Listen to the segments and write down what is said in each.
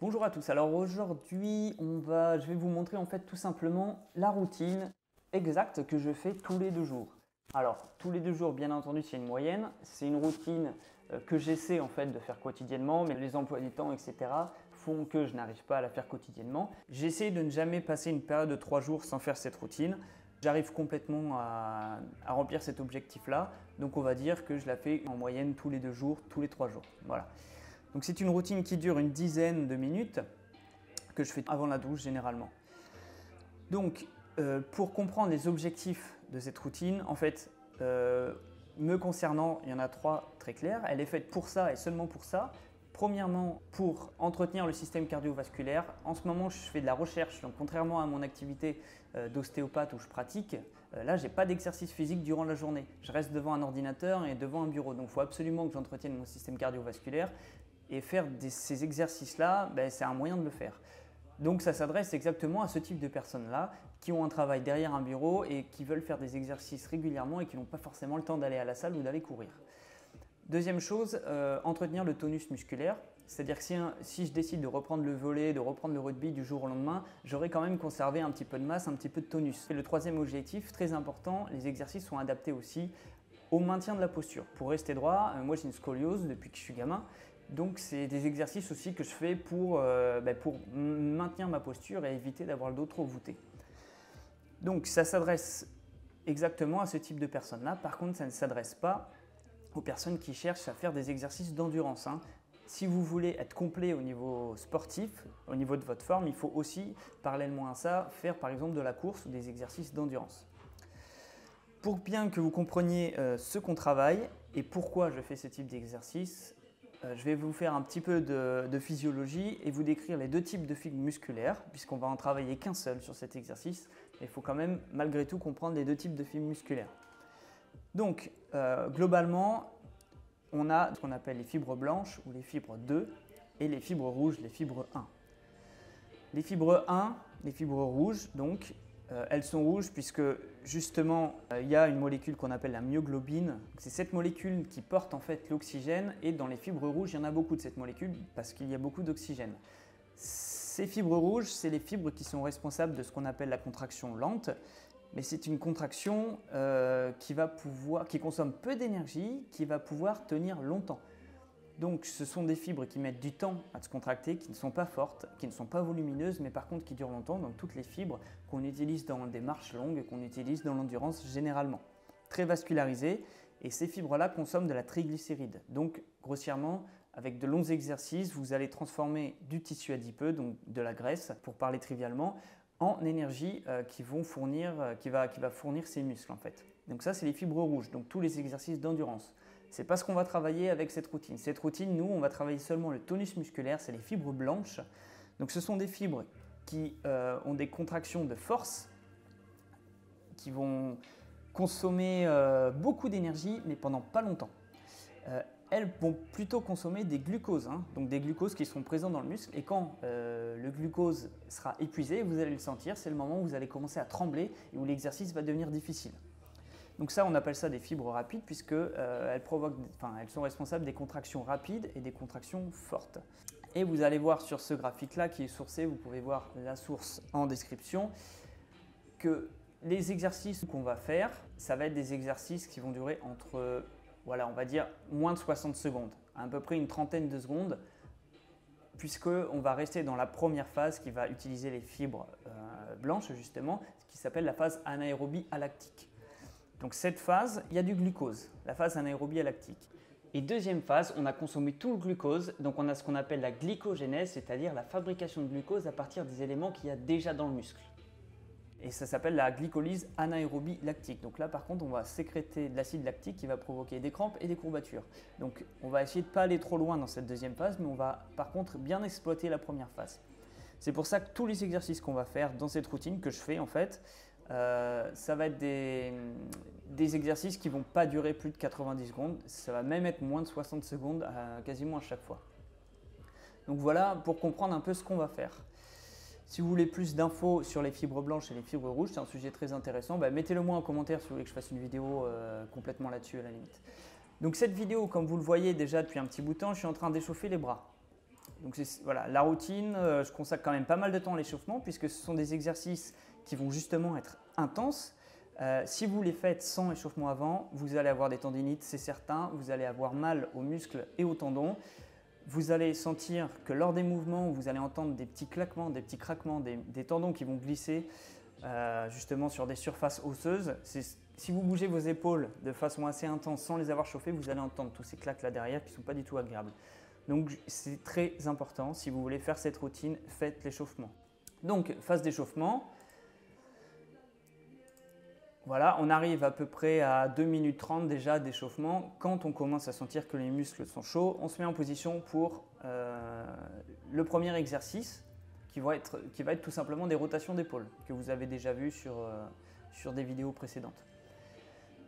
Bonjour à tous, alors aujourd'hui je vais vous montrer en fait tout simplement la routine exacte que je fais tous les 2 jours. Alors tous les 2 jours bien entendu c'est une moyenne, c'est une routine que j'essaie en fait de faire quotidiennement, mais les emplois du temps etc. font que je n'arrive pas à la faire quotidiennement. J'essaie de ne jamais passer une période de 3 jours sans faire cette routine. J'arrive complètement à remplir cet objectif là, donc on va dire que je la fais en moyenne tous les 2 jours, tous les 3 jours. Voilà. Donc c'est une routine qui dure une dizaine de minutes que je fais avant la douche généralement. Donc pour comprendre les objectifs de cette routine, en fait, me concernant, il y en a 3 très clairs. Elle est faite pour ça et seulement pour ça. Premièrement, pour entretenir le système cardiovasculaire. En ce moment, je fais de la recherche, donc contrairement à mon activité d'ostéopathe où je pratique, là, je n'ai pas d'exercice physique durant la journée. Je reste devant un ordinateur et devant un bureau. Donc, il faut absolument que j'entretienne mon système cardiovasculaire. Et faire ces exercices-là, c'est un moyen de le faire. Donc ça s'adresse exactement à ce type de personnes-là qui ont un travail derrière un bureau et qui veulent faire des exercices régulièrement et qui n'ont pas forcément le temps d'aller à la salle ou d'aller courir. Deuxième chose, entretenir le tonus musculaire. C'est-à-dire que si je décide de reprendre le volley, de reprendre le rugby du jour au lendemain, j'aurai quand même conservé un petit peu de masse, un petit peu de tonus. Et le troisième objectif, très important, les exercices sont adaptés aussi au maintien de la posture. Pour rester droit, moi j'ai une scoliose depuis que je suis gamin. Donc c'est des exercices aussi que je fais pour maintenir ma posture et éviter d'avoir le dos trop voûté. Donc ça s'adresse exactement à ce type de personnes-là. Par contre, ça ne s'adresse pas aux personnes qui cherchent à faire des exercices d'endurance. Si vous voulez être complet au niveau sportif, au niveau de votre forme, il faut aussi, parallèlement à ça, faire par exemple de la course ou des exercices d'endurance. Pour bien que vous compreniez ce qu'on travaille et pourquoi je fais ce type d'exercice, je vais vous faire un petit peu de physiologie et vous décrire les 2 types de fibres musculaires, puisqu'on va en travailler qu'un seul sur cet exercice. Il faut quand même malgré tout comprendre les 2 types de fibres musculaires. Donc globalement, on a ce qu'on appelle les fibres blanches ou les fibres 2 et les fibres rouges, les fibres 1. Les fibres 1, les fibres rouges, donc, elles sont rouges puisque justement il y a une molécule qu'on appelle la myoglobine. C'est cette molécule qui porte en fait l'oxygène et dans les fibres rouges il y en a beaucoup de cette molécule parce qu'il y a beaucoup d'oxygène. Ces fibres rouges, c'est les fibres qui sont responsables de ce qu'on appelle la contraction lente, mais c'est une contraction qui consomme peu d'énergie, qui va pouvoir tenir longtemps. Donc ce sont des fibres qui mettent du temps à se contracter, qui ne sont pas fortes, qui ne sont pas volumineuses, mais par contre qui durent longtemps, donc toutes les fibres qu'on utilise dans des marches longues, qu'on utilise dans l'endurance généralement. Très vascularisées, et ces fibres-là consomment de la triglycéride. Donc grossièrement, avec de longs exercices, vous allez transformer du tissu adipeux, donc de la graisse, pour parler trivialement, en énergie qui va fournir ces muscles en fait. Donc ça c'est les fibres rouges, donc tous les exercices d'endurance. Ce n'est pas ce qu'on va travailler avec cette routine. Cette routine, nous, on va travailler seulement le tonus musculaire, c'est les fibres blanches. Donc ce sont des fibres qui ont des contractions de force, qui vont consommer beaucoup d'énergie, mais pendant pas longtemps. Elles vont plutôt consommer des glucoses, donc des glucoses qui sont présents dans le muscle. Et quand le glucose sera épuisé, vous allez le sentir, c'est le moment où vous allez commencer à trembler et où l'exercice va devenir difficile. Donc ça, on appelle ça des fibres rapides puisqu'elles sont responsables des contractions rapides et des contractions fortes. Et vous allez voir sur ce graphique-là qui est sourcé, vous pouvez voir la source en description, que les exercices qu'on va faire, ça va être des exercices qui vont durer entre, on va dire, moins de 60 secondes, à peu près une trentaine de secondes, puisqu'on va rester dans la première phase qui va utiliser les fibres blanches justement, ce qui s'appelle la phase anaérobie alactique. Donc cette phase, il y a du glucose, la phase anaérobie lactique. Et deuxième phase, on a consommé tout le glucose, donc on a ce qu'on appelle la glycogénèse, c'est-à-dire la fabrication de glucose à partir des éléments qu'il y a déjà dans le muscle. Et ça s'appelle la glycolyse anaérobie lactique. Donc là par contre, on va sécréter de l'acide lactique qui va provoquer des crampes et des courbatures. Donc on va essayer de ne pas aller trop loin dans cette deuxième phase, mais on va par contre bien exploiter la première phase. C'est pour ça que tous les exercices qu'on va faire dans cette routine que je fais en fait, ça va être des exercices qui ne vont pas durer plus de 90 secondes, ça va même être moins de 60 secondes quasiment à chaque fois. Donc voilà pour comprendre un peu ce qu'on va faire. Si vous voulez plus d'infos sur les fibres blanches et les fibres rouges, c'est un sujet très intéressant, mettez-le moi en commentaire si vous voulez que je fasse une vidéo complètement là-dessus à la limite. Donc cette vidéo, comme vous le voyez déjà depuis un petit bout de temps, je suis en train d'échauffer les bras. Donc voilà, la routine, je consacre quand même pas mal de temps à l'échauffement puisque ce sont des exercices qui vont justement être intenses. Si vous les faites sans échauffement avant, vous allez avoir des tendinites, c'est certain, vous allez avoir mal aux muscles et aux tendons. Vous allez sentir que lors des mouvements, vous allez entendre des petits claquements, des petits craquements, des tendons qui vont glisser justement sur des surfaces osseuses. Si vous bougez vos épaules de façon assez intense sans les avoir chauffées, vous allez entendre tous ces claques là derrière qui ne sont pas du tout agréables. Donc c'est très important, si vous voulez faire cette routine, faites l'échauffement. Donc phase d'échauffement. Voilà, on arrive à peu près à 2 minutes 30 déjà d'échauffement. Quand on commence à sentir que les muscles sont chauds, on se met en position pour le premier exercice qui va être tout simplement des rotations d'épaule que vous avez déjà vu sur des vidéos précédentes.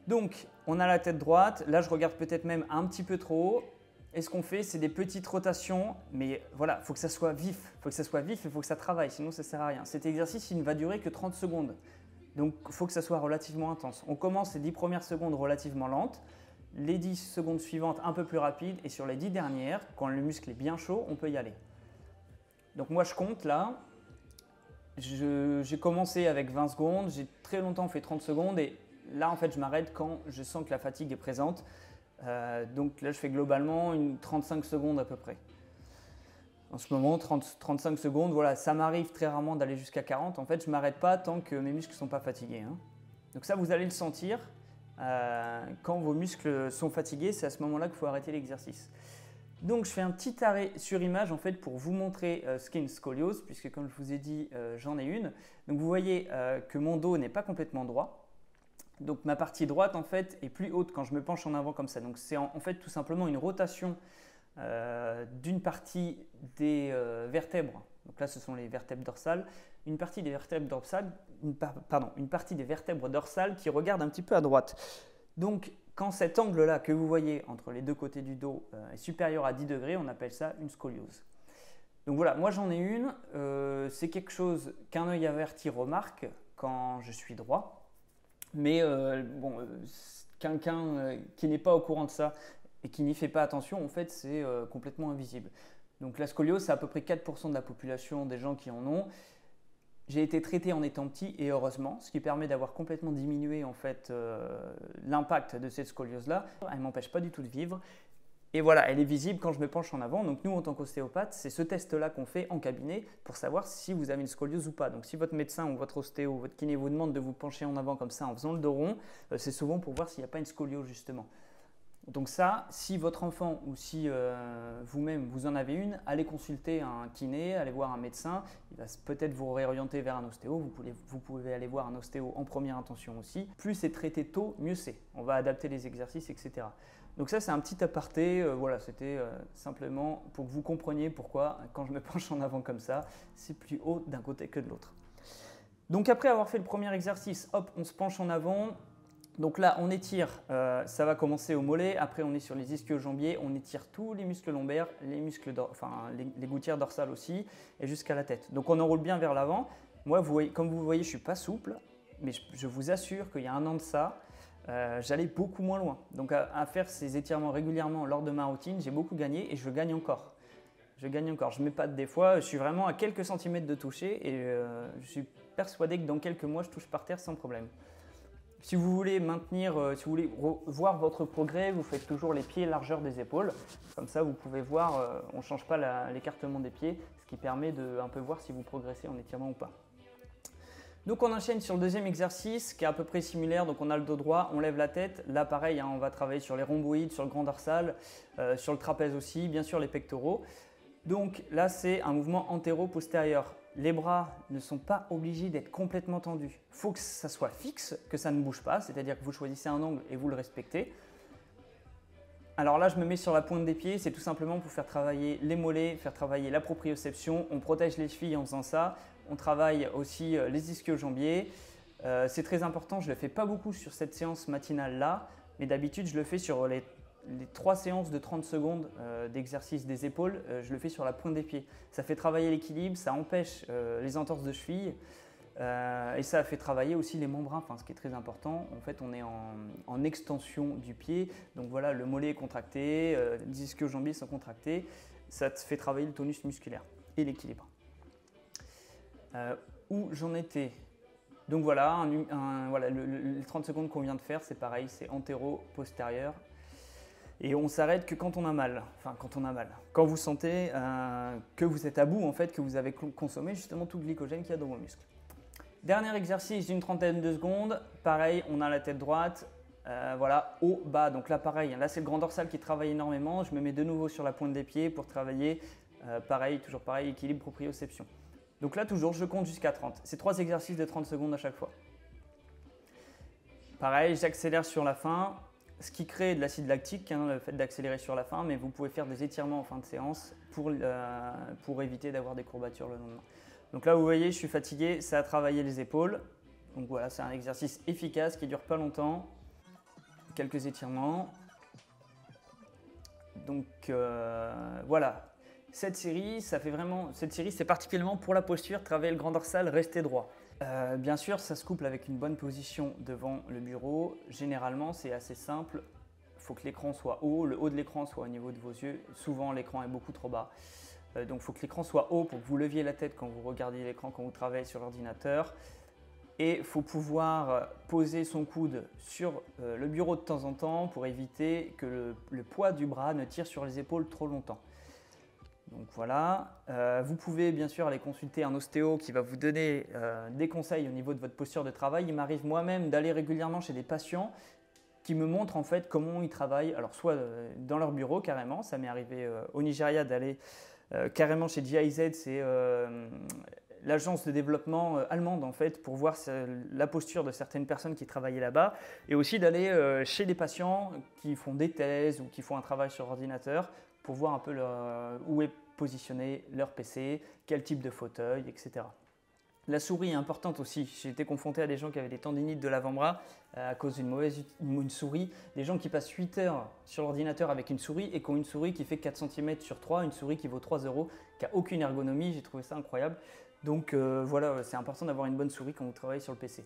Donc, on a la tête droite. Là, je regarde peut-être même un petit peu trop haut. Et ce qu'on fait, c'est des petites rotations. Mais voilà, il faut que ça soit vif. Il faut que ça soit vif et il faut que ça travaille. Sinon, ça ne sert à rien. Cet exercice, il ne va durer que 30 secondes. Donc, il faut que ça soit relativement intense. On commence les 10 premières secondes relativement lentes, les 10 secondes suivantes un peu plus rapides, et sur les 10 dernières, quand le muscle est bien chaud, on peut y aller. Donc moi, je compte là. J'ai commencé avec 20 secondes, j'ai très longtemps fait 30 secondes, et là, en fait, je m'arrête quand je sens que la fatigue est présente. Donc là, je fais globalement 35 secondes à peu près. En ce moment, 30-35 secondes, voilà, ça m'arrive très rarement d'aller jusqu'à 40. En fait, je ne m'arrête pas tant que mes muscles ne sont pas fatigués. Hein. Donc ça, vous allez le sentir. Quand vos muscles sont fatigués, c'est à ce moment-là qu'il faut arrêter l'exercice. Donc, je fais un petit arrêt sur image en fait, pour vous montrer ce qu'est une scoliose, puisque comme je vous ai dit, j'en ai une. Donc, vous voyez que mon dos n'est pas complètement droit. Donc, ma partie droite en fait, est plus haute quand je me penche en avant comme ça. Donc, c'est en fait tout simplement une rotation d'une partie des vertèbres, donc là ce sont les vertèbres dorsales, une partie des vertèbres dorsales, une partie des vertèbres dorsales qui regarde un petit peu à droite. Donc quand cet angle-là que vous voyez entre les deux côtés du dos est supérieur à 10 degrés, on appelle ça une scoliose. Donc voilà, moi j'en ai une, c'est quelque chose qu'un œil averti remarque quand je suis droit, mais quelqu'un qui n'est pas au courant de ça et qui n'y fait pas attention, en fait, c'est complètement invisible. Donc la scoliose, c'est à peu près 4% de la population des gens qui en ont. J'ai été traité en étant petit et heureusement, ce qui permet d'avoir complètement diminué en fait l'impact de cette scoliose-là. Elle ne m'empêche pas du tout de vivre. Et voilà, elle est visible quand je me penche en avant. Donc nous, en tant qu'ostéopathe, c'est ce test-là qu'on fait en cabinet pour savoir si vous avez une scoliose ou pas. Donc si votre médecin ou votre ostéo ou votre kiné vous demande de vous pencher en avant comme ça en faisant le dos rond, c'est souvent pour voir s'il n'y a pas une scoliose justement. Donc ça, si votre enfant ou si vous-même vous en avez une, allez consulter un kiné, allez voir un médecin, il va peut-être vous réorienter vers un ostéo, vous pouvez aller voir un ostéo en première intention aussi. Plus c'est traité tôt, mieux c'est. On va adapter les exercices, etc. Donc ça c'est un petit aparté, voilà, c'était simplement pour que vous compreniez pourquoi quand je me penche en avant comme ça, c'est plus haut d'un côté que de l'autre. Donc après avoir fait le premier exercice, hop, on se penche en avant. Donc là, on étire, ça va commencer au mollet, après on est sur les ischio-jambiers, on étire tous les muscles lombaires, les gouttières dorsales aussi, et jusqu'à la tête. Donc on enroule bien vers l'avant. Moi, comme vous voyez, je ne suis pas souple, mais je vous assure qu'il y a un an de ça, j'allais beaucoup moins loin. Donc à faire ces étirements régulièrement lors de ma routine, j'ai beaucoup gagné et je gagne encore. Je m'épate des fois, je suis vraiment à quelques centimètres de toucher et je suis persuadé que dans quelques mois, je touche par terre sans problème. Si vous voulez si vous voulez voir votre progrès, vous faites toujours les pieds largeur des épaules. Comme ça, vous pouvez voir, on ne change pas l'écartement des pieds, ce qui permet de un peu voir si vous progressez en étirement ou pas. Donc on enchaîne sur le deuxième exercice qui est à peu près similaire. Donc on a le dos droit, on lève la tête. Là pareil, hein, on va travailler sur les rhomboïdes, sur le grand dorsal, sur le trapèze aussi, bien sûr les pectoraux. Donc là c'est un mouvement antéro-postérieur. Les bras ne sont pas obligés d'être complètement tendus. Il faut que ça soit fixe, que ça ne bouge pas, c'est-à-dire que vous choisissez un angle et vous le respectez. Alors là, je me mets sur la pointe des pieds, c'est tout simplement pour faire travailler les mollets, faire travailler la proprioception. On protège les chevilles en faisant ça. On travaille aussi les ischio-jambiers. C'est très important, je ne le fais pas beaucoup sur cette séance matinale-là, mais d'habitude, je le fais sur les 3 séances de 30 secondes d'exercice des épaules, je le fais sur la pointe des pieds. Ça fait travailler l'équilibre, ça empêche les entorses de cheville. Et ça fait travailler aussi les membranes, enfin, ce qui est très important. En fait, on est en extension du pied. Donc voilà, le mollet est contracté, les ischio-jambiers sont contractés. Ça te fait travailler le tonus musculaire et l'équilibre. Où j'en étais? Donc voilà, voilà les 30 secondes qu'on vient de faire, c'est pareil, c'est antéro-postérieur. Et on s'arrête que quand on a mal. Enfin, quand on a mal. Quand vous sentez que vous êtes à bout, en fait, que vous avez consommé justement tout le glycogène qu'il y a dans vos muscles. Dernier exercice d'une trentaine de secondes. Pareil, on a la tête droite. Voilà, haut, bas. Donc là, pareil, là, c'est le grand dorsal qui travaille énormément. Je me mets de nouveau sur la pointe des pieds pour travailler, pareil, toujours pareil, équilibre, proprioception. Donc là, toujours, je compte jusqu'à 30. C'est 3 exercices de 30 secondes à chaque fois. Pareil, j'accélère sur la fin, ce qui crée de l'acide lactique, hein, le fait d'accélérer sur la fin, mais vous pouvez faire des étirements en fin de séance pour éviter d'avoir des courbatures le lendemain. Donc là, vous voyez, je suis fatigué, ça a travaillé les épaules. Donc voilà, c'est un exercice efficace qui ne dure pas longtemps. Quelques étirements. Donc voilà. Cette série, c'est particulièrement pour la posture, travailler le grand dorsal, rester droit. Bien sûr, ça se couple avec une bonne position devant le bureau. Généralement, c'est assez simple. Il faut que l'écran soit haut, le haut de l'écran soit au niveau de vos yeux. Souvent, l'écran est beaucoup trop bas. Donc, il faut que l'écran soit haut pour que vous leviez la tête quand vous regardez l'écran, quand vous travaillez sur l'ordinateur. Et il faut pouvoir poser son coude sur le bureau de temps en temps pour éviter que le poids du bras ne tire sur les épaules trop longtemps. Donc voilà, vous pouvez bien sûr aller consulter un ostéo qui va vous donner des conseils au niveau de votre posture de travail. Il m'arrive moi-même d'aller régulièrement chez des patients qui me montrent en fait comment ils travaillent. Alors soit dans leur bureau carrément, ça m'est arrivé au Nigeria d'aller carrément chez GIZ, c'est l'agence de développement allemande en fait, pour voir la posture de certaines personnes qui travaillaient là-bas, et aussi d'aller chez des patients qui font des thèses ou qui font un travail sur ordinateur, pour voir un peu où est positionné leur PC, quel type de fauteuil, etc. La souris est importante aussi. J'ai été confronté à des gens qui avaient des tendinites de l'avant-bras à cause d'une souris. Des gens qui passent 8 heures sur l'ordinateur avec une souris et qui ont une souris qui fait 4 cm sur 3, une souris qui vaut 3 €, qui n'a aucune ergonomie. J'ai trouvé ça incroyable. Donc voilà, c'est important d'avoir une bonne souris quand vous travaillez sur le PC.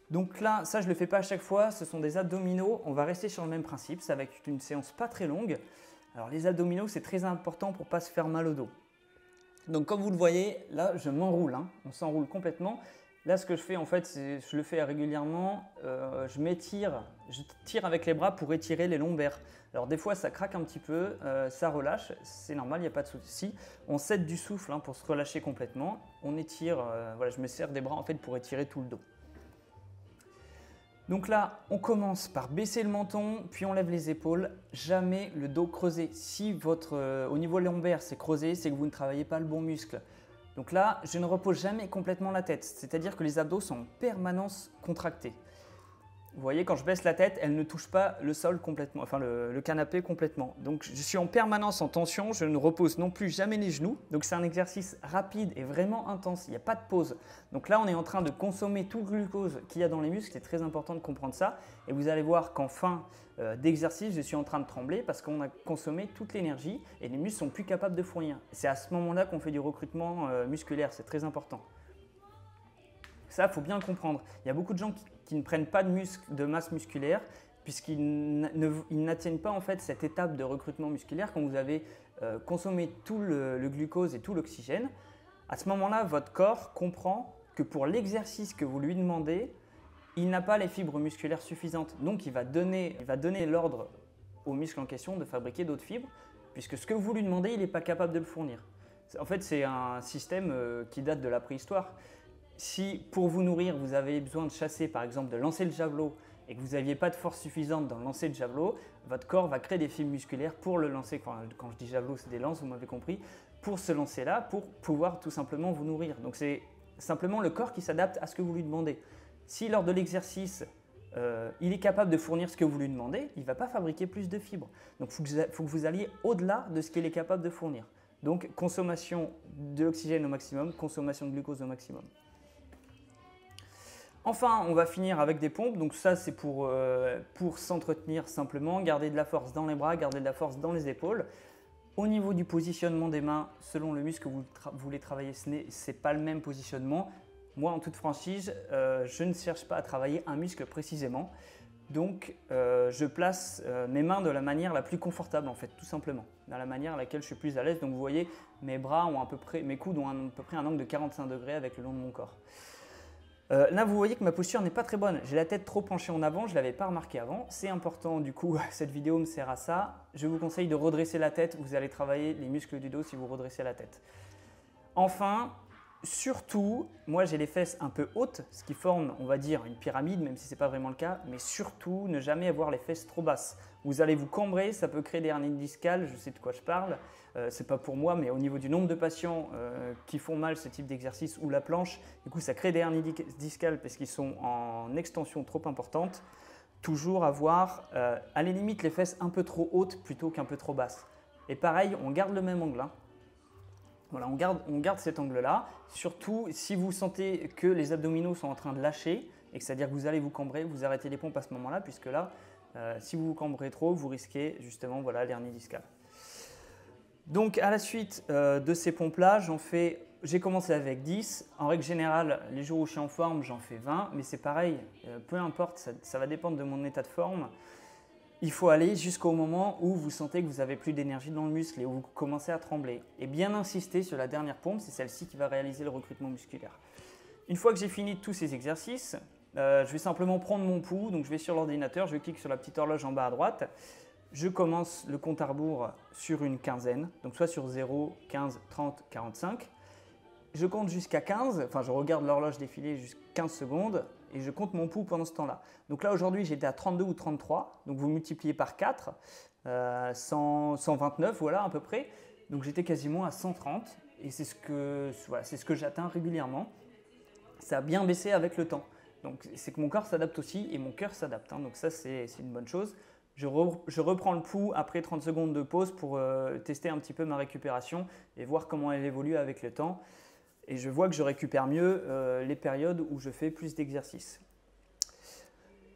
Donc là, ça je ne le fais pas à chaque fois. Ce sont des abdominaux. On va rester sur le même principe. Ça va être une séance pas très longue. Alors les abdominaux, c'est très important pour ne pas se faire mal au dos. Donc comme vous le voyez, là je m'enroule, hein. On s'enroule complètement. Là ce que je fais en fait, je le fais régulièrement, je m'étire, je tire avec les bras pour étirer les lombaires. Alors des fois ça craque un petit peu, ça relâche, c'est normal, il n'y a pas de souci. On cède du souffle, hein, pour se relâcher complètement. On étire, voilà, je me serre des bras en fait pour étirer tout le dos. Donc là, on commence par baisser le menton, puis on lève les épaules, jamais le dos creusé. Si au niveau lombaire c'est creusé, c'est que vous ne travaillez pas le bon muscle. Donc là, je ne repose jamais complètement la tête, c'est-à-dire que les abdos sont en permanence contractés. Vous voyez, quand je baisse la tête, elle ne touche pas le sol complètement, enfin le canapé complètement. Donc je suis en permanence en tension, je ne repose non plus jamais les genoux. Donc c'est un exercice rapide et vraiment intense, il n'y a pas de pause. Donc là, on est en train de consommer tout le glucose qu'il y a dans les muscles, c'est très important de comprendre ça. Et vous allez voir qu'en fin d'exercice, je suis en train de trembler parce qu'on a consommé toute l'énergie et les muscles sont plus capables de fournir. C'est à ce moment-là qu'on fait du recrutement musculaire, c'est très important. Ça, il faut bien le comprendre. Il y a beaucoup de gens qui ne prennent pas de masse musculaire puisqu'ils n'atteignent pas en fait cette étape de recrutement musculaire quand vous avez consommé tout le glucose et tout l'oxygène. À ce moment-là, votre corps comprend que pour l'exercice que vous lui demandez, il n'a pas les fibres musculaires suffisantes. Donc, il va donner l'ordre aux muscles en question de fabriquer d'autres fibres puisque ce que vous lui demandez, il n'est pas capable de le fournir. En fait, c'est un système qui date de la préhistoire. Si pour vous nourrir, vous avez besoin de chasser, par exemple de lancer le javelot, et que vous n'aviez pas de force suffisante dans le lancer de javelot, votre corps va créer des fibres musculaires pour le lancer. Quand je dis javelot, c'est des lances, vous m'avez compris, pour ce lancer-là, pour pouvoir tout simplement vous nourrir. Donc c'est simplement le corps qui s'adapte à ce que vous lui demandez. Si lors de l'exercice, il est capable de fournir ce que vous lui demandez, il ne va pas fabriquer plus de fibres. Donc il faut que vous alliez au-delà de ce qu'il est capable de fournir. Donc consommation de l'oxygène au maximum, consommation de glucose au maximum. Enfin, on va finir avec des pompes. Donc ça, c'est pour s'entretenir simplement, garder de la force dans les bras, garder de la force dans les épaules. Au niveau du positionnement des mains, selon le muscle que vous voulez travailler, ce n'est pas le même positionnement. Moi, en toute franchise, je ne cherche pas à travailler un muscle précisément. Donc, je place mes mains de la manière la plus confortable, en fait, tout simplement, dans la manière à laquelle je suis plus à l'aise. Donc, vous voyez, mes coudes ont à peu près un angle de 45 degrés avec le long de mon corps. Là, vous voyez que ma posture n'est pas très bonne. J'ai la tête trop penchée en avant, je ne l'avais pas remarqué avant. C'est important, du coup, cette vidéo me sert à ça. Je vous conseille de redresser la tête. Vous allez travailler les muscles du dos si vous redressez la tête. Enfin, surtout, moi j'ai les fesses un peu hautes, ce qui forme, on va dire, une pyramide, même si ce n'est pas vraiment le cas. Mais surtout, ne jamais avoir les fesses trop basses. Vous allez vous cambrer, ça peut créer des hernies discales, je sais de quoi je parle. Ce n'est pas pour moi, mais au niveau du nombre de patients qui font mal ce type d'exercice ou la planche, du coup ça crée des hernies discales parce qu'ils sont en extension trop importante. Toujours avoir, à la limite, les fesses un peu trop hautes plutôt qu'un peu trop basses. Et pareil, on garde le même angle. Hein. Voilà, on garde cet angle-là. Surtout si vous sentez que les abdominaux sont en train de lâcher, et que c'est-à-dire que vous allez vous cambrer, vous arrêtez les pompes à ce moment-là, puisque là, si vous vous cambrez trop, vous risquez justement l'hernie discale. Donc à la suite de ces pompes-là, j'ai commencé avec 10. En règle générale, les jours où je suis en forme, j'en fais 20. Mais c'est pareil, peu importe, ça va dépendre de mon état de forme. Il faut aller jusqu'au moment où vous sentez que vous n'avez plus d'énergie dans le muscle et où vous commencez à trembler. Et bien insister sur la dernière pompe, c'est celle-ci qui va réaliser le recrutement musculaire. Une fois que j'ai fini tous ces exercices, je vais simplement prendre mon pouls. Donc je vais sur l'ordinateur, je clique sur la petite horloge en bas à droite. Je commence le compte à rebours sur une quinzaine, donc soit sur 0, 15, 30, 45. Je compte jusqu'à 15, enfin je regarde l'horloge défiler jusqu'à 15 secondes et je compte mon pouls pendant ce temps-là. Donc là aujourd'hui j'étais à 32 ou 33, donc vous multipliez par 4, 129 voilà à peu près. Donc j'étais quasiment à 130 et c'est ce que j'atteins régulièrement. Ça a bien baissé avec le temps. Donc c'est que mon corps s'adapte aussi et mon cœur s'adapte, hein, donc ça c'est une bonne chose. Je reprends le pouls après 30 secondes de pause pour tester un petit peu ma récupération et voir comment elle évolue avec le temps. Et je vois que je récupère mieux les périodes où je fais plus d'exercices.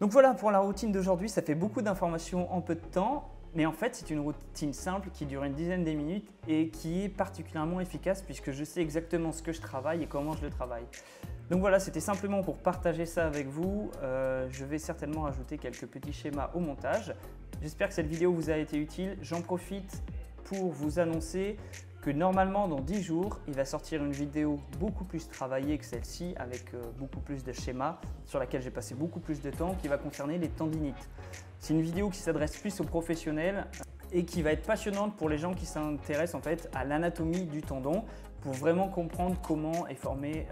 Donc voilà pour la routine d'aujourd'hui, ça fait beaucoup d'informations en peu de temps. Mais en fait, c'est une routine simple qui dure une dizaine de minutes et qui est particulièrement efficace puisque je sais exactement ce que je travaille et comment je le travaille. Donc voilà, c'était simplement pour partager ça avec vous. Je vais certainement rajouter quelques petits schémas au montage. J'espère que cette vidéo vous a été utile. J'en profite pour vous annoncer que normalement dans 10 jours, il va sortir une vidéo beaucoup plus travaillée que celle-ci avec beaucoup plus de schémas sur laquelle j'ai passé beaucoup plus de temps qui va concerner les tendinites. C'est une vidéo qui s'adresse plus aux professionnels et qui va être passionnante pour les gens qui s'intéressent en fait à l'anatomie du tendon pour vraiment comprendre comment est formée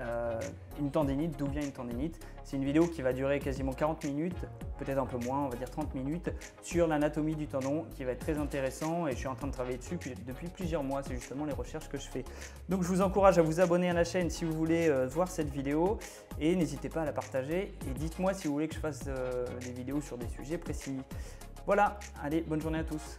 une tendinite, d'où vient une tendinite. C'est une vidéo qui va durer quasiment 40 minutes, peut-être un peu moins, on va dire 30 minutes, sur l'anatomie du tendon qui va être très intéressant et je suis en train de travailler dessus depuis plusieurs mois, c'est justement les recherches que je fais. Donc je vous encourage à vous abonner à la chaîne si vous voulez voir cette vidéo et n'hésitez pas à la partager et dites-moi si vous voulez que je fasse des vidéos sur des sujets précis. Voilà, allez, bonne journée à tous.